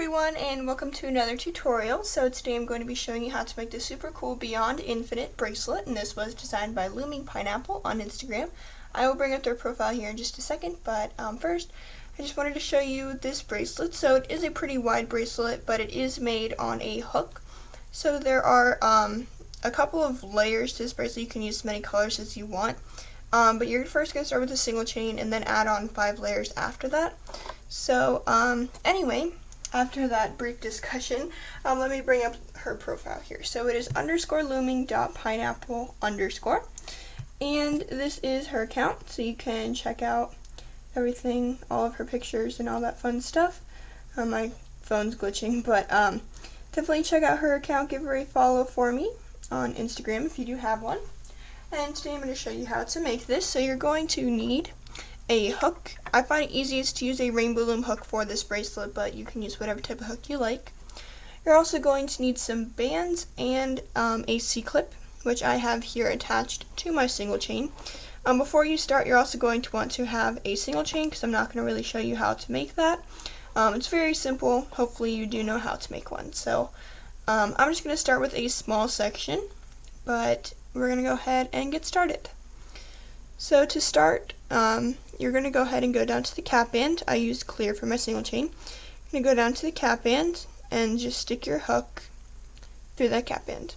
everyone, and welcome to another tutorial. So today I'm going to be showing you how to make this super cool Beyond Infinite bracelet, and this was designed by looming.pineapple on Instagram. I will bring up their profile here in just a second, but first I just wanted to show you this bracelet. So it is a pretty wide bracelet, but it is made on a hook. So there are a couple of layers to this bracelet. You can use as many colors as you want, but you're first going to start with a single chain and then add on 5 layers after that. So anyway, after that brief discussion, let me bring up her profile here. So it is _looming.pineapple_, and this is her account, so you can check out everything, all of her pictures and all that fun stuff. My phone's glitching, but definitely check out her account. Give her a follow for me on Instagram if you do have one. And today I'm going to show you how to make this. So you're going to need a hook. I find it easiest to use a rainbow loom hook for this bracelet, but you can use whatever type of hook you like. You're also going to need some bands and a C-clip, which I have here attached to my single chain. Before you start, you're also going to want to have a single chain, because I'm not going to really show you how to make that. It's very simple. Hopefully you do know how to make one. So I'm just going to start with a small section, but we're going to go ahead and get started. So to start, you're going to go ahead and go down to the cap band. I used clear for my single chain. You're going to go down to the cap band and just stick your hook through that cap band.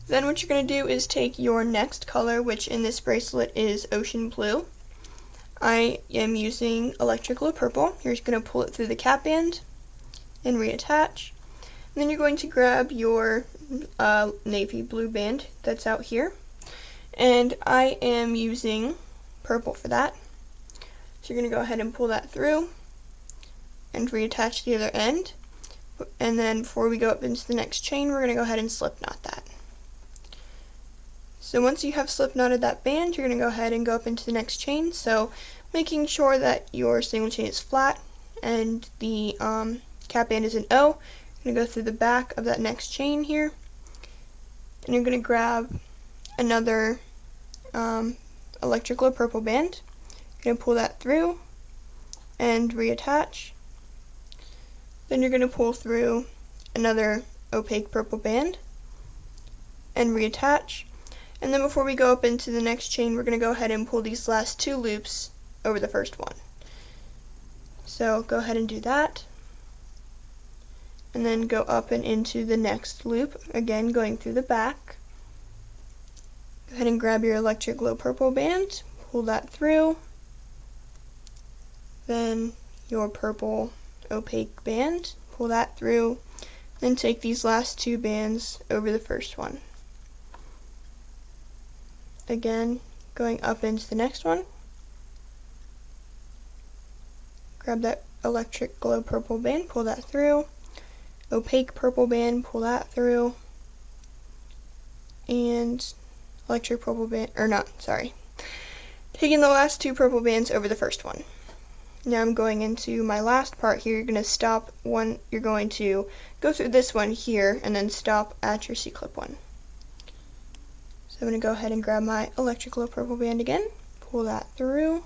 Then what you're going to do is take your next color, which in this bracelet is ocean blue. I am using electric glow purple. You're just going to pull it through the cap band and reattach. And then you're going to grab your navy blue band that's out here. And I am using purple for that. So you're going to go ahead and pull that through and reattach the other end. And then before we go up into the next chain, we're going to go ahead and slip knot that. So once you have slip knotted that band, you're going to go ahead and go up into the next chain. So making sure that your single chain is flat and the cap band is an O, you're going to go through the back of that next chain here. And you're going to grab another electric glow purple band. You're going to pull that through and reattach. Then you're going to pull through another opaque purple band and reattach. And then before we go up into the next chain, we're going to go ahead and pull these last 2 loops over the first one. So go ahead and do that. And then go up and into the next loop, again going through the back. Go ahead and grab your electric glow purple band, pull that through, then your purple opaque band, pull that through, then take these last 2 bands over the first one. Again, going up into the next one, grab that electric glow purple band, pull that through, opaque purple band, pull that through, and electric purple band, taking the last 2 purple bands over the first one. Now I'm going into my last part here. You're going to stop one, you're going to go through this one here and then stop at your C-clip one. So I'm going to go ahead and grab my electric glow purple band again, pull that through,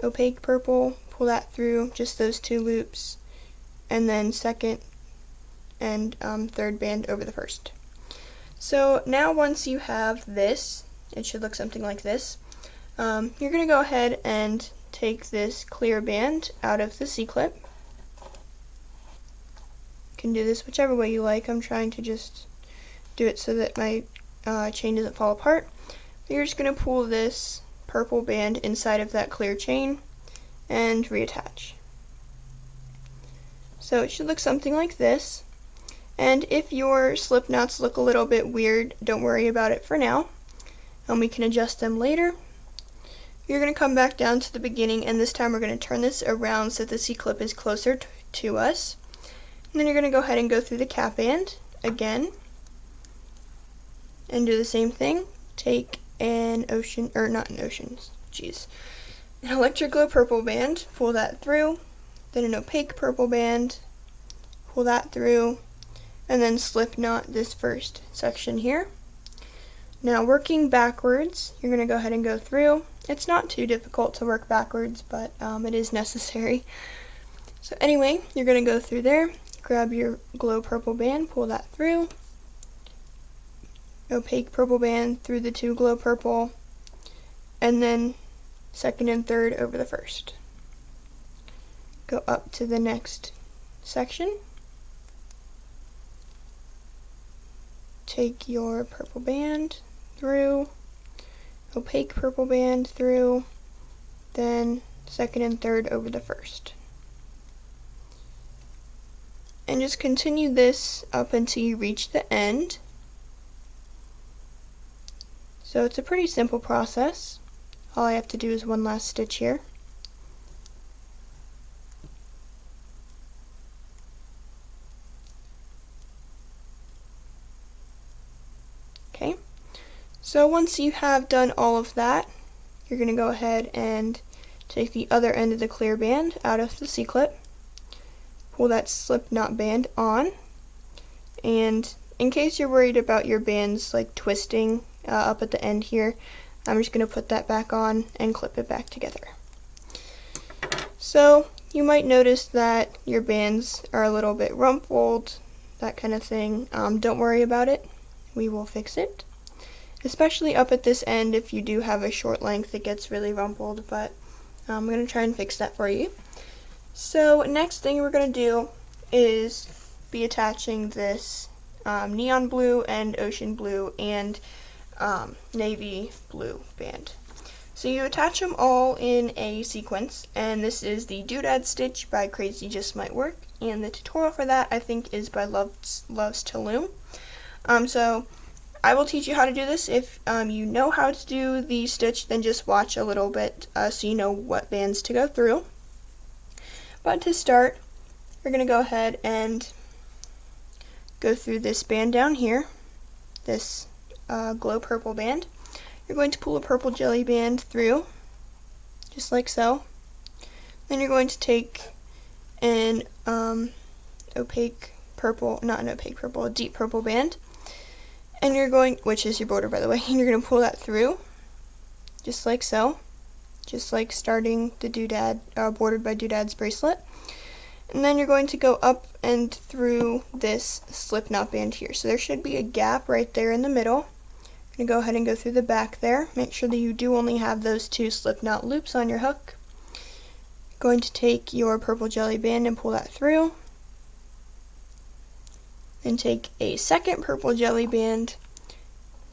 opaque purple, pull that through, just those 2 loops, and then second and third band over the first. So now once you have this, it should look something like this. You're going to go ahead and take this clear band out of the C-clip. You can do this whichever way you like. I'm trying to just do it so that my chain doesn't fall apart. But you're just going to pull this purple band inside of that clear chain and reattach. So it should look something like this. And if your slip knots look a little bit weird, don't worry about it for now, and we can adjust them later. You're going to come back down to the beginning, and this time we're going to turn this around so that the C-clip is closer to us. And then you're going to go ahead and go through the cap band again and do the same thing. Take an electric glow purple band, pull that through, then an opaque purple band, pull that through, and then slip knot this first section here. Now working backwards, you're going to go ahead and go through. It's not too difficult to work backwards, but it is necessary. So anyway, you're going to go through there, grab your glow purple band, pull that through, opaque purple band through the two glow purple, and then second and third over the first. Go up to the next section, take your purple band through, opaque purple band through, then second and third over the first. And just continue this up until you reach the end. So it's a pretty simple process. All I have to do is one last stitch here. Okay, so once you have done all of that, you're going to go ahead and take the other end of the clear band out of the C-clip, pull that slip knot band on, and in case you're worried about your bands like twisting up at the end here, I'm just going to put that back on and clip it back together. So you might notice that your bands are a little bit rumpled, that kind of thing. Don't worry about it. We will fix it. Especially up at this end, if you do have a short length, it gets really rumpled, but I'm going to try and fix that for you. So next thing we're going to do is be attaching this neon blue and ocean blue and navy blue band. So you attach them all in a sequence, and this is the Doodad Stitch by Crazy Just Might Work, and the tutorial for that I think is by Loves to Loom. So I will teach you how to do this. If you know how to do the stitch, then just watch a little bit so you know what bands to go through. But to start, we're going to go ahead and go through this band down here, this glow purple band. You're going to pull a purple jelly band through, just like so. Then you're going to take an opaque purple, not an opaque purple, a deep purple band, and you're going, which is your border by the way, and you're going to pull that through, just like so, just like starting the doodad, bordered by Doodad's bracelet. And then you're going to go up and through this slip knot band here. So there should be a gap right there in the middle. I'm going to go ahead and go through the back there. Make sure that you do only have those two slip knot loops on your hook. Going to take your purple jelly band and pull that through. Then take a second purple jelly band,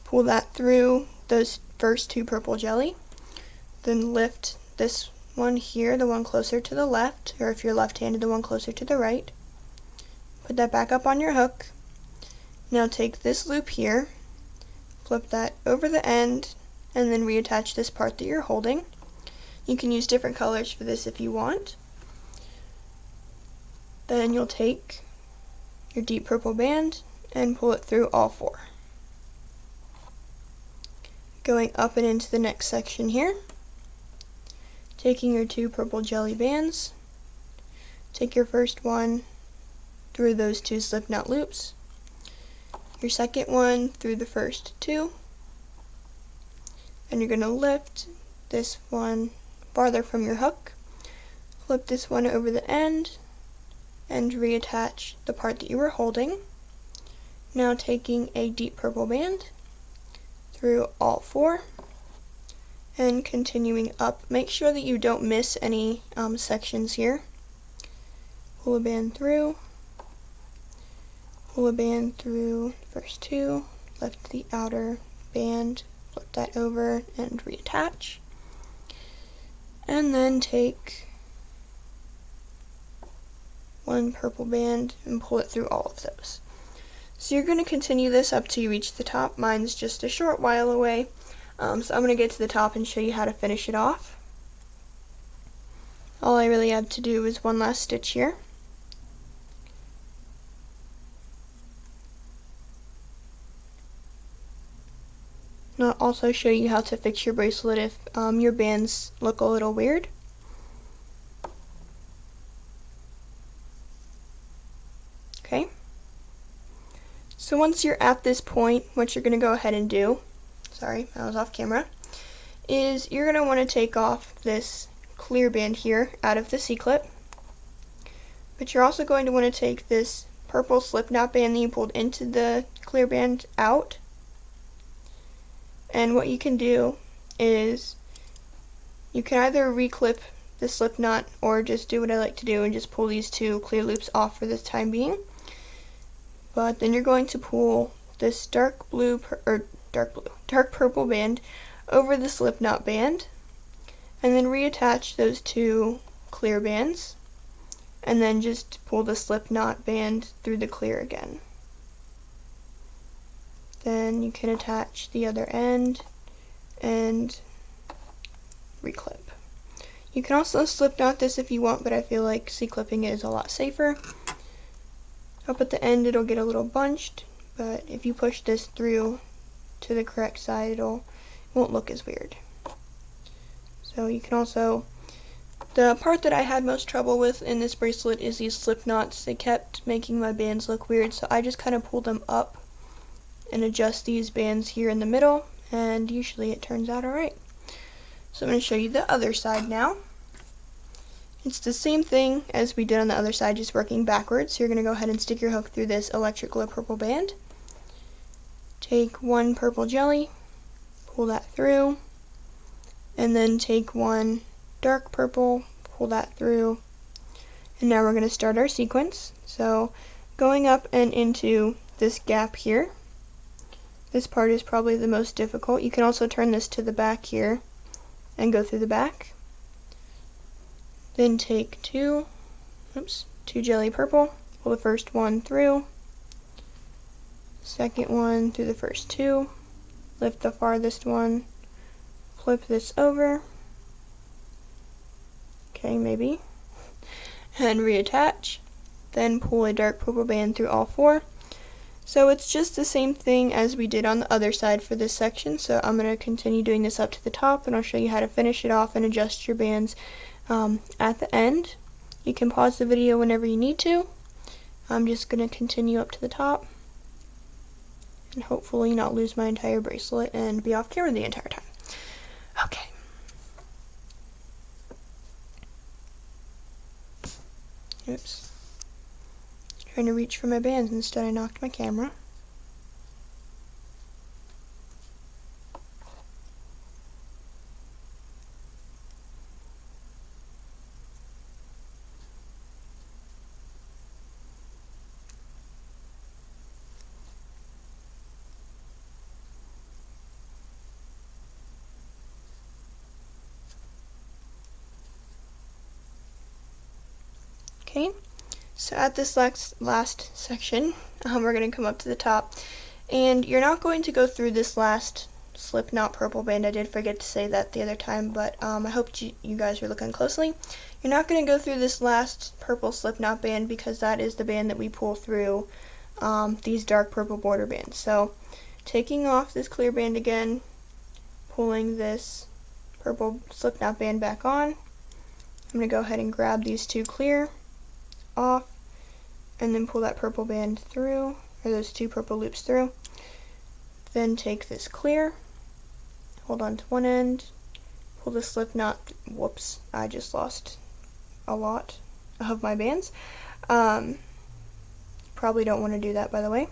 pull that through those first two purple jelly. Then lift this one here, the one closer to the left, or if you're left-handed, the one closer to the right. Put that back up on your hook. Now take this loop here, flip that over the end, and then reattach this part that you're holding. You can use different colors for this if you want. Then you'll take your deep purple band and pull it through all four. Going up and into the next section here, taking your two purple jelly bands, take your first one through those two slip knot loops, your second one through the first two, and you're going to lift this one farther from your hook, flip this one over the end, and reattach the part that you were holding. Now taking a deep purple band through all four and continuing up. Make sure that you don't miss any sections here. Pull a band through, pull a band through the first two, lift the outer band, flip that over and reattach, and then take one purple band and pull it through all of those. So you're going to continue this up till you reach the top. Mine's just a short while away, so I'm going to get to the top and show you how to finish it off. All I really have to do is one last stitch here. And I'll also show you how to fix your bracelet if your bands look a little weird. Okay. So once you're at this point, what you're going to go ahead and do, sorry, I was off camera, is you're going to want to take off this clear band here out of the C-clip. But you're also going to want to take this purple slip knot band that you pulled into the clear band out. And what you can do is you can either reclip the slip knot or just do what I like to do and just pull these two clear loops off for the time being. But then you're going to pull this dark purple band over the slip knot band and then reattach those two clear bands and then just pull the slip knot band through the clear again. Then you can attach the other end and reclip. You can also slip knot this if you want, but I feel like C-clipping it is a lot safer. Up at the end it'll get a little bunched, but if you push this through to the correct side it won't look as weird. So you can also, the part that I had most trouble with in this bracelet is these slip knots. They kept making my bands look weird, so I just kind of pull them up and adjust these bands here in the middle, and usually it turns out alright. So I'm going to show you the other side now. It's the same thing as we did on the other side, just working backwards. So you're going to go ahead and stick your hook through this electric glow purple band. Take one purple jelly, pull that through, and then take one dark purple, pull that through, and now we're going to start our sequence. So going up and into this gap here, this part is probably the most difficult. You can also turn this to the back here and go through the back. Then take two jelly purple, pull the first one through, second one through the first two, lift the farthest one, flip this over, okay, maybe, and reattach, then pull a dark purple band through all four. So it's just the same thing as we did on the other side for this section, so I'm going to continue doing this up to the top and I'll show you how to finish it off and adjust your bands at the end. You can pause the video whenever you need to. I'm just going to continue up to the top and hopefully not lose my entire bracelet and be off camera the entire time. Okay. Oops. Trying to reach for my bands, instead I knocked my camera. Okay. So at this last section, we're going to come up to the top, and you're not going to go through this last slip knot purple band. I did forget to say that the other time, but I hope you guys are looking closely. You're not going to go through this last purple slip knot band because that is the band that we pull through these dark purple border bands. So taking off this clear band again, pulling this purple slip knot band back on, I'm going to go ahead and grab these two clear off and then pull that purple band through, or those two purple loops through. Then take this clear, hold on to one end, pull the slip knot. Whoops, I just lost a lot of my bands. Probably don't want to do that, by the way.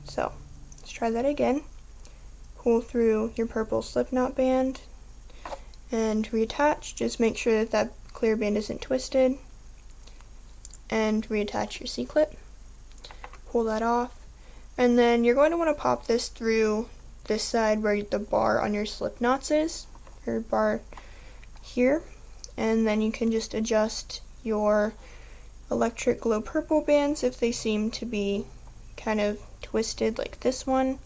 So let's try that again. Pull through your purple slip knot band and reattach. Just make sure that that clear band isn't twisted, and reattach your C-clip. Pull that off, and then you're going to want to pop this through this side where the bar on your slip knots is, or bar here, and then you can just adjust your electric glow purple bands if they seem to be kind of twisted like this one.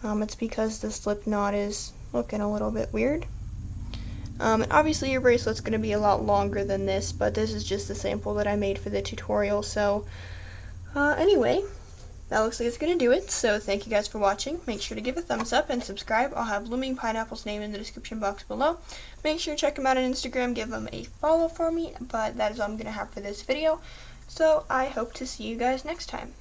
It's because the slip knot is looking a little bit weird. And obviously your bracelet's going to be a lot longer than this, but this is just the sample that I made for the tutorial. So anyway, that looks like it's going to do it. So thank you guys for watching. Make sure to give a thumbs up and subscribe. I'll have Looming Pineapple's name in the description box below. Make sure to check him out on Instagram. Give him a follow for me. But that is all I'm going to have for this video. So I hope to see you guys next time.